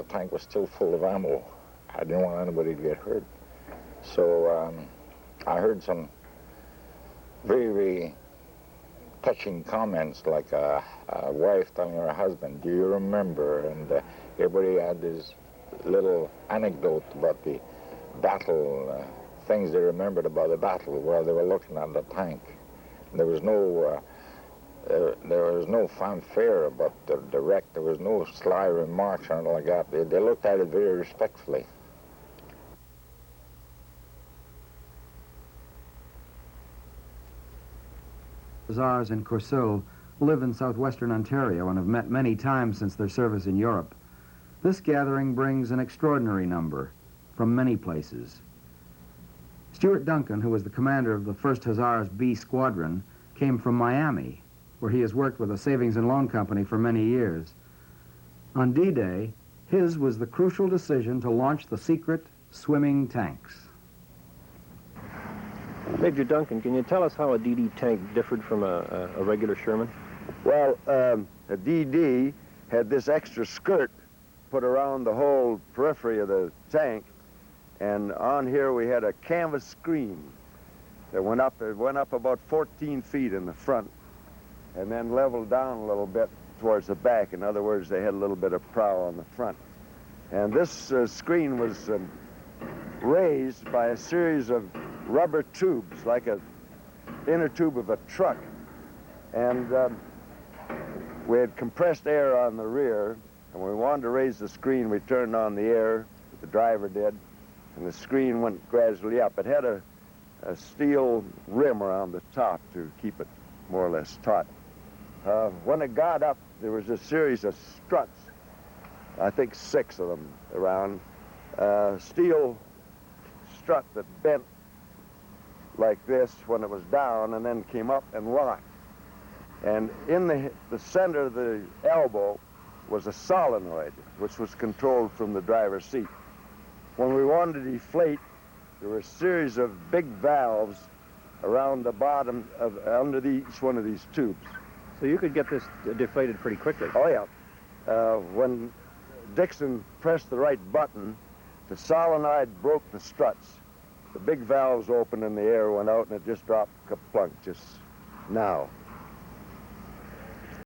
The tank was still full of ammo. I didn't want anybody to get hurt. So I heard some very, very touching comments, like a wife telling her husband, "Do you remember?" And everybody had this little anecdote about the battle, things they remembered about the battle while they were looking at the tank. There was no fanfare about the wreck. There was no sly remarks or anything like that. They looked at it very respectfully. Hussars in Courcelles live in southwestern Ontario and have met many times since their service in Europe. This gathering brings an extraordinary number from many places. Stuart Duncan, who was the commander of the First Hussars B Squadron, came from Miami, where he has worked with a savings and loan company for many years. On D-Day, his was the crucial decision to launch the secret swimming tanks. Major Duncan, can you tell us how a DD tank differed from a regular Sherman? Well, a DD had this extra skirt put around the whole periphery of the tank, and on here we had a canvas screen that went up about 14 feet in the front and then leveled down a little bit towards the back. In other words, they had a little bit of prow on the front. And this screen was raised by a series of rubber tubes, like an inner tube of a truck. And we had compressed air on the rear, and when we wanted to raise the screen, we turned on the air, the driver did, and the screen went gradually up. It had a steel rim around the top to keep it more or less taut. When it got up, there was a series of struts, I think 6 of them around, steel strut that bent like this when it was down and then came up and locked. And in the center of the elbow was a solenoid, which was controlled from the driver's seat. When we wanted to deflate, there were a series of big valves around the bottom of under each one of these tubes. So you could get this deflated pretty quickly. Oh, yeah. When Dixon pressed the right button, the solenoid broke the struts. The big valves opened and the air went out, and it just dropped kaplunk just now.